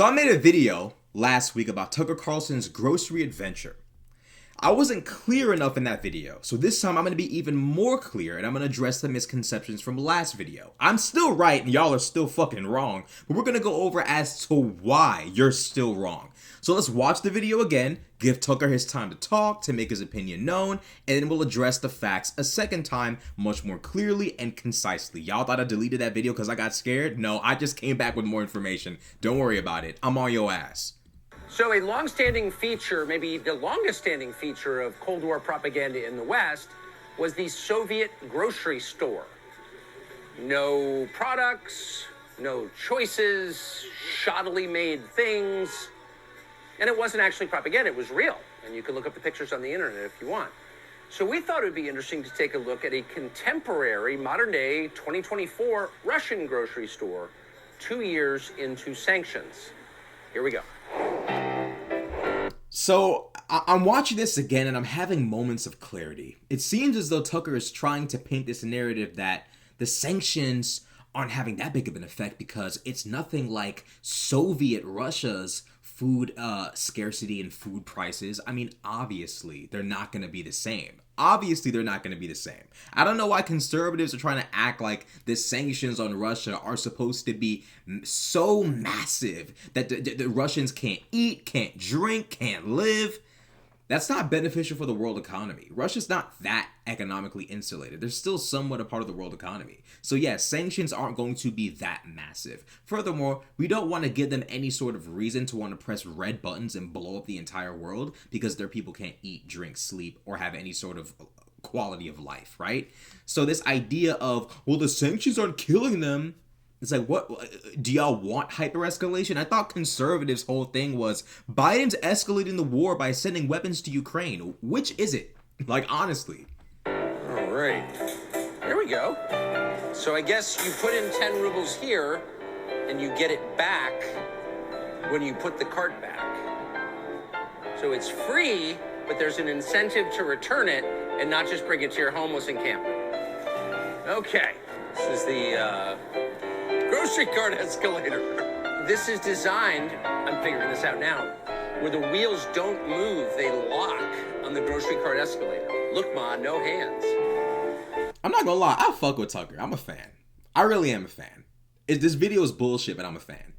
So I made a video last week about Tucker Carlson's grocery adventure. I wasn't clear enough in that video, so this time I'm going to be even more clear and I'm going to address the misconceptions from last video. I'm still right and y'all are still fucking wrong, but we're going to go over as to why you're still wrong. So let's watch the video again, give Tucker his time to talk, to make his opinion known, and then we'll address the facts a second time much more clearly and concisely. Y'all thought I deleted that video because I got scared? No, I just came back with more information. Don't worry about it. I'm on your ass. So a long-standing feature, maybe the longest-standing feature of Cold War propaganda in the West was the Soviet grocery store. No products, no choices, shoddily made things. And it wasn't actually propaganda, it was real. And you can look up the pictures on the internet if you want. So we thought it would be interesting to take a look at a contemporary, modern-day, 2024 Russian grocery store 2 years into sanctions. Here we go. So I'm watching this again and I'm having moments of clarity. It seems as though Tucker is trying to paint this narrative that the sanctions aren't having that big of an effect because it's nothing like Soviet Russia's food scarcity and food prices. I mean, obviously, they're not going to be the same. Obviously, they're not going to be the same. I don't know why conservatives are trying to act like the sanctions on Russia are supposed to be so massive that the Russians can't eat, can't drink, can't live. That's not beneficial for the world economy. Russia's not that economically insulated. They're still somewhat a part of the world economy. So yes, sanctions aren't going to be that massive. Furthermore, we don't want to give them any sort of reason to want to press red buttons and blow up the entire world because their people can't eat, drink, sleep, or have any sort of quality of life, right? So this idea of, well, the sanctions aren't killing them. It's like, what? Do y'all want hyper-escalation? I thought conservatives' whole thing was Biden's escalating the war by sending weapons to Ukraine. Which is it? Like, honestly. All right. Here we go. So I guess you put in 10 rubles here, and you get it back when you put the cart back. So it's free, but there's an incentive to return it and not just bring it to your homeless encampment. Okay. This is the grocery cart escalator. This is designed, I'm figuring this out now, where the wheels don't move, they lock on the grocery cart escalator. Look, Ma, no hands. I'm not gonna lie, I fuck with Tucker. I'm a fan. I really am a fan. This video is bullshit, but I'm a fan.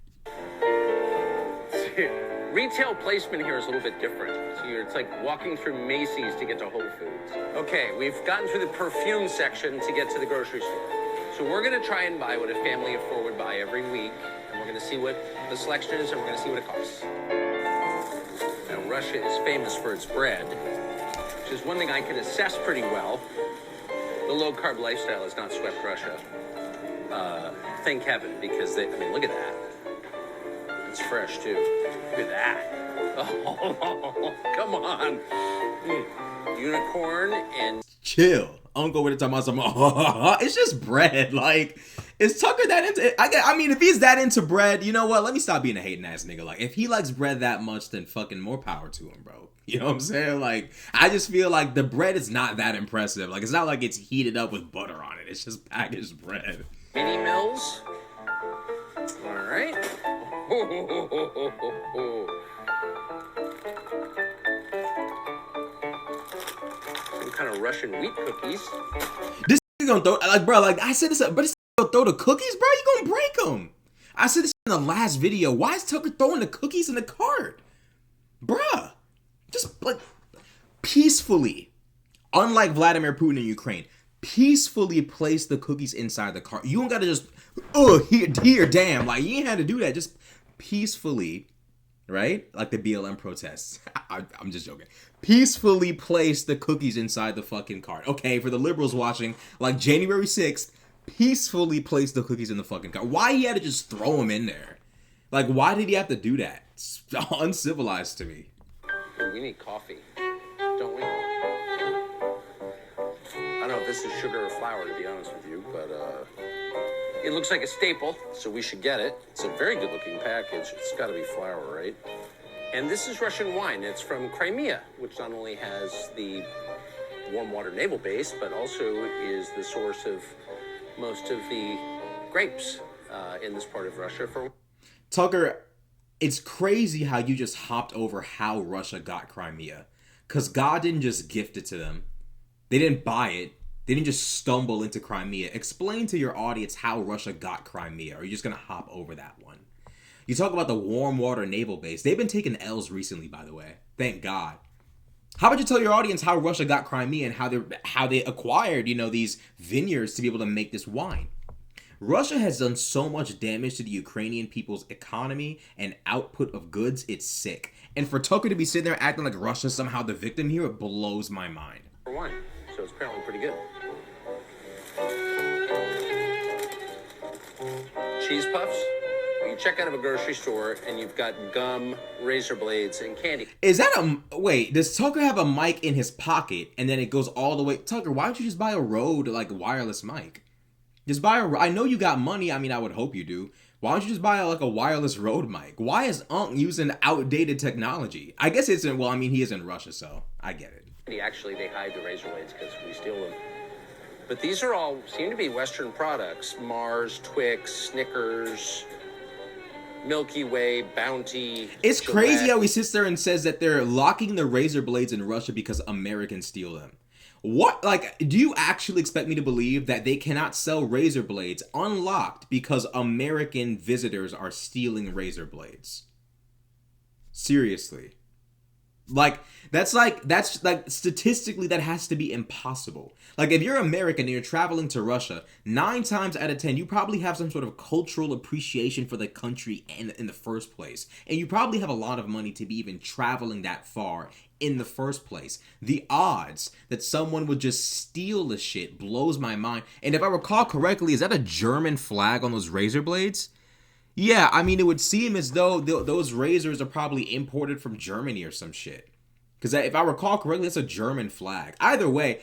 Retail placement here is a little bit different. So it's like walking through Macy's to get to Whole Foods. Okay, we've gotten through the perfume section to get to the grocery store. So we're going to try and buy what a family of four would buy every week, and we're going to see what the selection is, and we're going to see what it costs. Now, Russia is famous for its bread, which is one thing I can assess pretty well. The low-carb lifestyle has not swept Russia. Thank heaven, because I mean, look at that. It's fresh, too. Look at that. Oh, come on. Unicorn and... Chill. Uncle with it talking about some, it's just bread. Like, is Tucker that into it? I mean, if he's that into bread, you know what? Let me stop being a hating ass nigga. Like, if he likes bread that much, then fucking more power to him, bro. You know what I'm saying? Like, I just feel like the bread is not that impressive. Like, it's not like it's heated up with butter on it. It's just packaged bread. Mini Mills. All right. Some kind of Russian wheat cookies. This nigga gonna throw, like, bro, like, I said this, but this nigga gonna throw the cookies, bro? You gonna break them. I said this in the last video. Why is Tucker throwing the cookies in the cart? Bruh. Just, like, peacefully, unlike Vladimir Putin in Ukraine, peacefully place the cookies inside the cart. You don't gotta just, here, damn. Like, you ain't had to do that. Just peacefully, right? Like the BLM protests. I'm just joking. Peacefully place the cookies inside the fucking cart. Okay, for the liberals watching, like January 6th, peacefully place the cookies in the fucking cart. Why he had to just throw them in there? Like, why did he have to do that? It's uncivilized to me. We need coffee, don't we? I don't know if this is sugar or flour, to be honest with you, but it looks like a staple, so we should get it. It's a very good-looking package. It's got to be flour, right? And this is Russian wine. It's from Crimea, which not only has the warm water naval base, but also is the source of most of the grapes in this part of Russia. Tucker, it's crazy how you just hopped over how Russia got Crimea. Because God didn't just gift it to them. They didn't buy it. They didn't just stumble into Crimea. Explain to your audience how Russia got Crimea, or are you just going to hop over that one? You talk about the warm water naval base. They've been taking L's recently, by the way. Thank God. How about you tell your audience how Russia got Crimea and how they acquired, these vineyards to be able to make this wine? Russia has done so much damage to the Ukrainian people's economy and output of goods, it's sick. And for Tucker to be sitting there acting like Russia's somehow the victim here, it blows my mind. For wine, so it's apparently pretty good. Cheese puffs. You check out of a grocery store and you've got gum, razor blades, and candy. Is that wait, does Tucker have a mic in his pocket and then it goes all the way? Tucker, why don't you just buy a Rode, wireless mic? Just buy I know you got money. I mean, I would hope you do. Why don't you just buy a wireless Rode mic? Why is Unc using outdated technology? I guess he is in Russia, so I get it. Actually, they hide the razor blades because we steal them. But these are all seem to be Western products. Mars, Twix, Snickers, Milky Way, Bounty. It's Gillette. Crazy how he sits there and says that they're locking the razor blades in Russia because Americans steal them. What, do you actually expect me to believe that they cannot sell razor blades unlocked because American visitors are stealing razor blades? Seriously. That's statistically that has to be impossible. If you're American and you're traveling to Russia, 9 times out of 10, you probably have some sort of cultural appreciation for the country in the first place. And you probably have a lot of money to be even traveling that far in the first place. The odds that someone would just steal the shit blows my mind. And if I recall correctly, is that a German flag on those razor blades? Yeah, it would seem as though those razors are probably imported from Germany or some shit. Because if I recall correctly, that's a German flag. Either way,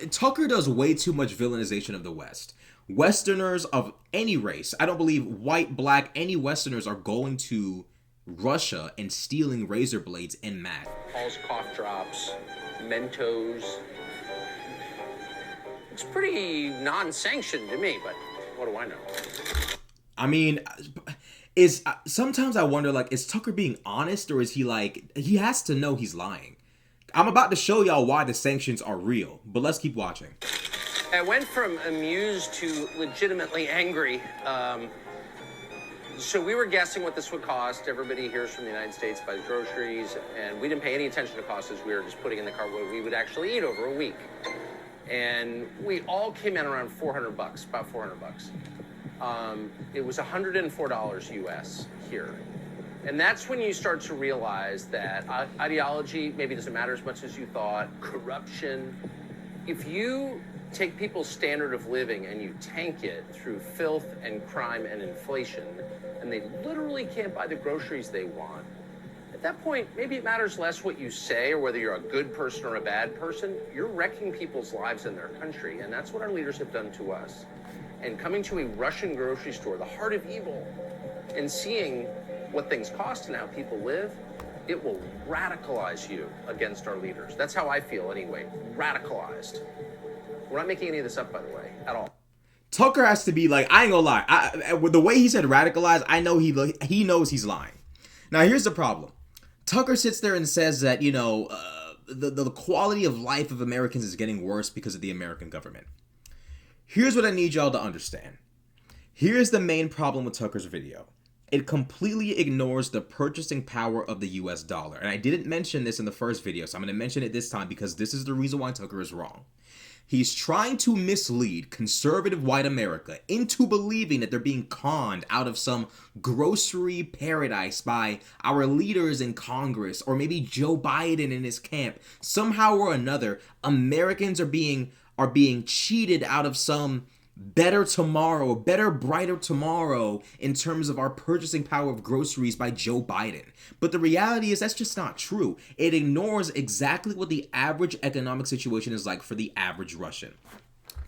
Tucker does way too much villainization of the West. Westerners of any race, I don't believe white, black, any Westerners are going to Russia and stealing razor blades en masse. Paul's cough drops, Mentos. It's pretty non-sanctioned to me, but what do I know? Sometimes I wonder, is Tucker being honest, or is he has to know he's lying? I'm about to show y'all why the sanctions are real, but let's keep watching. I went from amused to legitimately angry. So we were guessing what this would cost. Everybody hears from the United States buys groceries, and we didn't pay any attention to costs as we were just putting in the cart what we would actually eat over a week. And we all came in around $400, about $400. It was $104 US here. And that's when you start to realize that ideology maybe doesn't matter as much as you thought. Corruption. If you take people's standard of living and you tank it through filth and crime and inflation, and they literally can't buy the groceries they want, at that point, maybe it matters less what you say or whether you're a good person or a bad person. You're wrecking people's lives in their country, and that's what our leaders have done to us. And coming to a Russian grocery store, the heart of evil, and seeing what things cost and how people live, it will radicalize you against our leaders. That's how I feel anyway, radicalized. We're not making any of this up, by the way, at all. Tucker has to be I ain't gonna lie, with the way he said radicalized, I know he knows he's lying. Now here's the problem. Tucker sits there and says that, the quality of life of Americans is getting worse because of the American government. Here's what I need y'all to understand. Here's the main problem with Tucker's video. It completely ignores the purchasing power of the US dollar. And I didn't mention this in the first video, so I'm going to mention it this time because this is the reason why Tucker is wrong. He's trying to mislead conservative white America into believing that they're being conned out of some grocery paradise by our leaders in Congress or maybe Joe Biden in his camp. Somehow or another, Americans are being cheated out of some better tomorrow, better, brighter tomorrow in terms of our purchasing power of groceries by Joe Biden. But the reality is that's just not true. It ignores exactly what the average economic situation is like for the average Russian.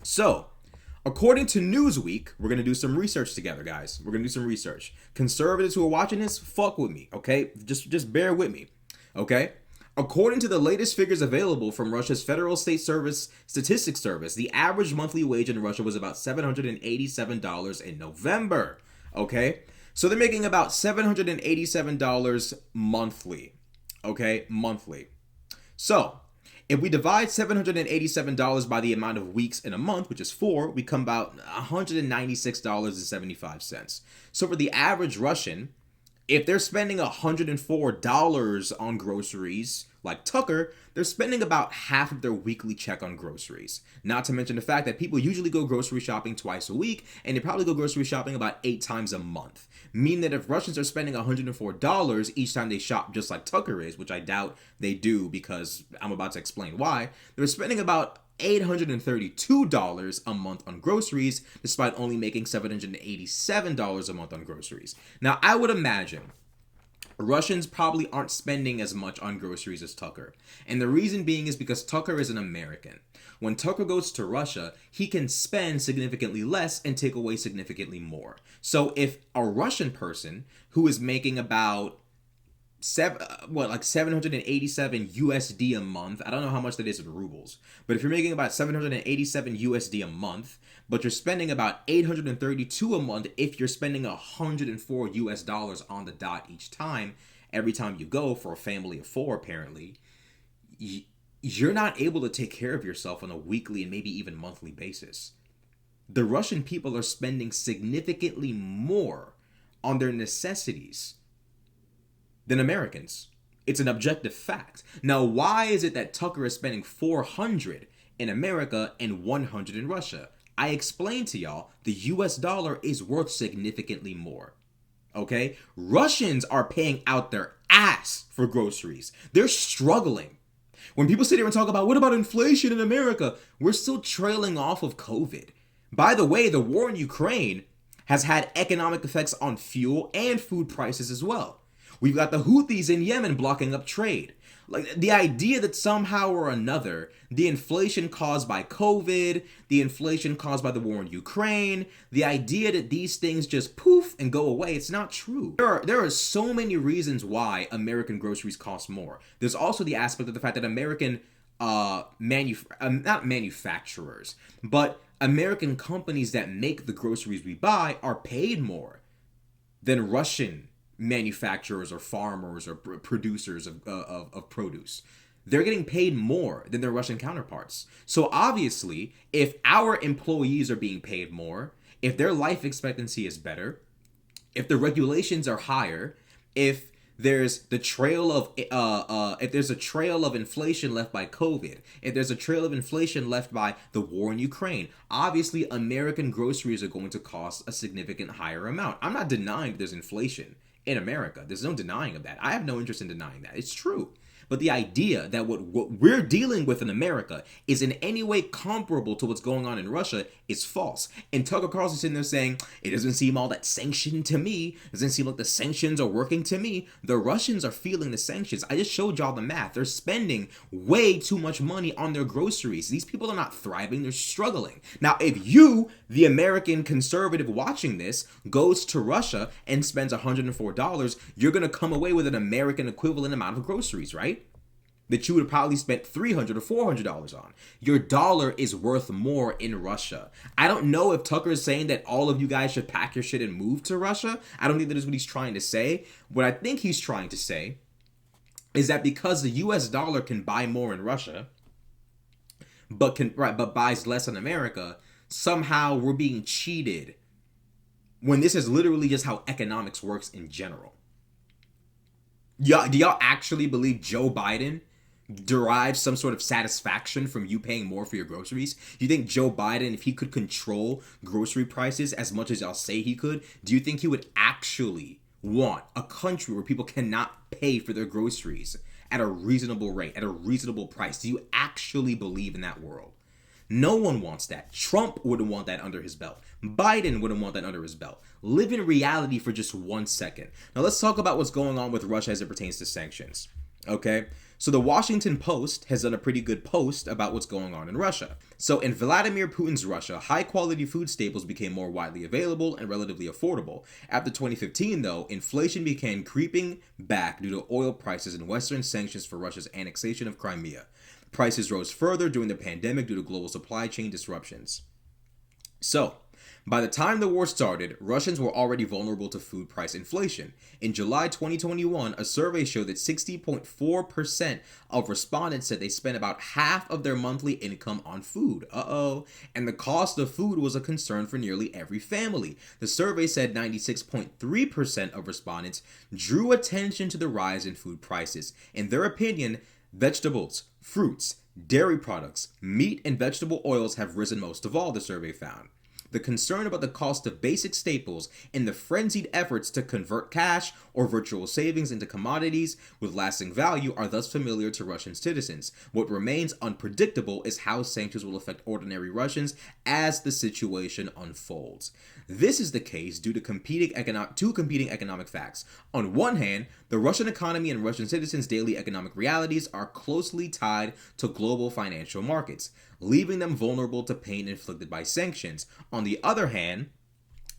So, according to Newsweek, we're going to do some research together, guys. We're going to do some research. Conservatives who are watching this, fuck with me, okay? Just bear with me, okay? According to the latest figures available from Russia's Federal State Statistics Service, the average monthly wage in Russia was about $787 in November, okay? So they're making about $787 monthly. Okay, monthly. So if we divide $787 by the amount of weeks in a month, which is 4, we come about $196.75. So for the average Russian, if they're spending $104 on groceries, like Tucker, they're spending about half of their weekly check on groceries. Not to mention the fact that people usually go grocery shopping twice a week, and they probably go grocery shopping about 8 times a month. Meaning that if Russians are spending $104 each time they shop, just like Tucker is, which I doubt they do because I'm about to explain why, they're spending about $832 a month on groceries, despite only making $787 a month on groceries. Now, I would imagine Russians probably aren't spending as much on groceries as Tucker. And the reason being is because Tucker is an American. When Tucker goes to Russia, he can spend significantly less and take away significantly more. So if a Russian person who is making about 787 USD a month. I don't know how much that is in rubles, but if you're making about 787 USD a month, but you're spending about 832 a month, if you're spending 104 US dollars on the dot each time, every time you go for a family of 4, apparently, you're not able to take care of yourself on a weekly and maybe even monthly basis. The Russian people are spending significantly more on their necessities than Americans. It's an objective fact. Now, why is it that Tucker is spending $400 in America and $100 in Russia? I explained to y'all the US dollar is worth significantly more. Okay? Russians are paying out their ass for groceries. They're struggling. When people sit here and talk about what about inflation in America, we're still trailing off of COVID. By the way, the war in Ukraine has had economic effects on fuel and food prices as well. We've got the Houthis in Yemen blocking up trade. Like the idea that somehow or another, the inflation caused by COVID, the inflation caused by the war in Ukraine, the idea that these things just poof and go away, it's not true. There are so many reasons why American groceries cost more. There's also the aspect of the fact that American not manufacturers, but American companies that make the groceries we buy are paid more than Russian manufacturers or farmers or producers of produce. They're getting paid more than their Russian counterparts. So obviously, if our employees are being paid more, if their life expectancy is better, if the regulations are higher, if there's the trail of if there's a trail of inflation left by COVID, if there's a trail of inflation left by the war in Ukraine, obviously American groceries are going to cost a significant higher amount. I'm not denying that there's inflation in America. There's no denying of that. I have no interest in denying that. It's true. But the idea that what we're dealing with in America is in any way comparable to what's going on in Russia is false. And Tucker Carlson's sitting there saying, it doesn't seem all that sanctioned to me. It doesn't seem like the sanctions are working to me. The Russians are feeling the sanctions. I just showed y'all the math. They're spending way too much money on their groceries. These people are not thriving. They're struggling. Now, if you, the American conservative watching this, goes to Russia and spends $104, you're going to come away with an American equivalent amount of groceries, right? That you would have probably spent $300 or $400 on. Your dollar is worth more in Russia. I don't know if Tucker is saying that all of you guys should pack your shit and move to Russia. I don't think that is what he's trying to say. What I think he's trying to say is that because the US dollar can buy more in Russia, but buys less in America, somehow we're being cheated when this is literally just how economics works in general. Do y'all actually believe Joe Biden derives some sort of satisfaction from you paying more for your groceries? Do you think Joe Biden, if he could control grocery prices as much as y'all say he could, do you think he would actually want a country where people cannot pay for their groceries at a reasonable rate, at a reasonable price? Do you actually believe in that world? No one wants that. Trump wouldn't want that under his belt. Biden wouldn't want that under his belt. Live in reality for just 1 second. Now let's talk about what's going on with Russia as it pertains to sanctions. Okay? So the Washington Post has done a pretty good post about what's going on in Russia. So in Vladimir Putin's Russia, high-quality food staples became more widely available and relatively affordable. After 2015, though, inflation began creeping back due to oil prices and Western sanctions for Russia's annexation of Crimea. Prices rose further during the pandemic due to global supply chain disruptions. So, By the time the war started, Russians were already vulnerable to food price inflation. In July 2021, a survey showed that 60.4% of respondents said they spent about half of their monthly income on food. And the cost of food was a concern for nearly every family. The survey said 96.3% of respondents drew attention to the rise in food prices. In their opinion, vegetables, fruits, dairy products, meat, and vegetable oils have risen most of all, the survey found. The concern about the cost of basic staples and the frenzied efforts to convert cash or virtual savings into commodities with lasting value are thus familiar to Russian citizens. What remains unpredictable is how sanctions will affect ordinary Russians as the situation unfolds. This is the case due to competing economic facts. On one hand, the Russian economy and Russian citizens' daily economic realities are closely tied to global financial markets, leaving them vulnerable to pain inflicted by sanctions. On the other hand,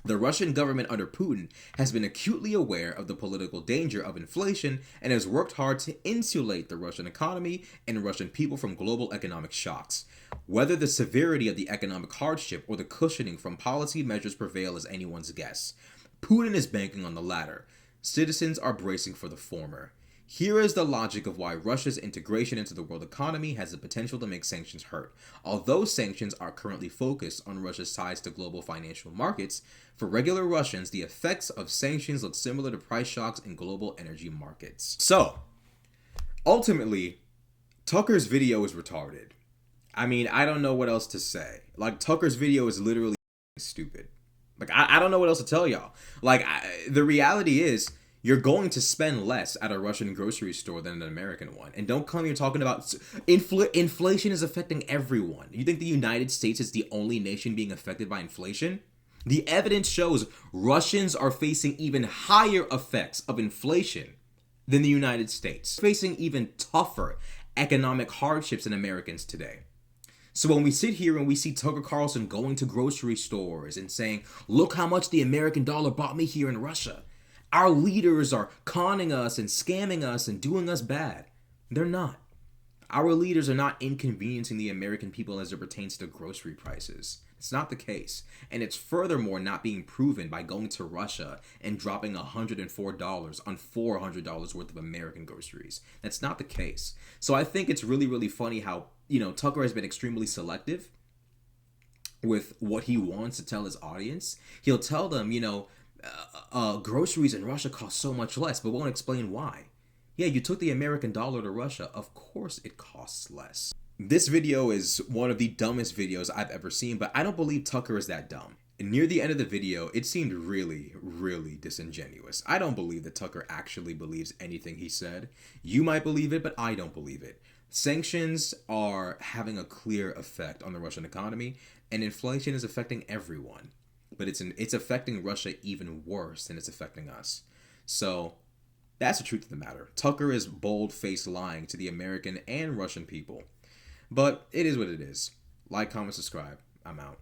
the Russian government under Putin has been acutely aware of the political danger of inflation and has worked hard to insulate the Russian economy and Russian people from global economic shocks. Whether the severity of the economic hardship or the cushioning from policy measures prevail is anyone's guess. Putin is banking on the latter. Citizens are bracing for the former. Here is the logic of why Russia's integration into the world economy has the potential to make sanctions hurt. Although sanctions are currently focused on Russia's ties to global financial markets, for regular Russians, the effects of sanctions look similar to price shocks in global energy markets. So, ultimately, Tucker's video is retarded. I mean, I don't know what else to say. Like, Tucker's video is literally stupid. Like, I don't know what else to tell y'all. Like, the reality is, you're going to spend less at a Russian grocery store than an American one. And don't come here talking about inflation is affecting everyone. You think the United States is the only nation being affected by inflation? The evidence shows Russians are facing even higher effects of inflation than the United States, facing even tougher economic hardships than Americans today. So when we sit here and we see Tucker Carlson going to grocery stores and saying, look how much the American dollar bought me here in Russia, our leaders are conning us and scamming us and doing us bad. They're not. Our leaders are not inconveniencing the American people as it pertains to grocery prices. It's not the case. And it's furthermore not being proven by going to Russia and dropping $104 on $400 worth of American groceries. That's not the case. So I think it's really, really funny how, Tucker has been extremely selective with what he wants to tell his audience. He'll tell them, groceries in Russia cost so much less, but won't explain why. Yeah, you took the American dollar to Russia. Of course it costs less. This video is one of the dumbest videos I've ever seen, but I don't believe Tucker is that dumb. And near the end of the video, it seemed really, really disingenuous. I don't believe that Tucker actually believes anything he said. You might believe it, but I don't believe it. Sanctions are having a clear effect on the Russian economy, and inflation is affecting everyone. But it's affecting Russia even worse than it's affecting us. So that's the truth of the matter. Tucker is bold-faced lying to the American and Russian people. But it is what it is. Like, comment, subscribe. I'm out.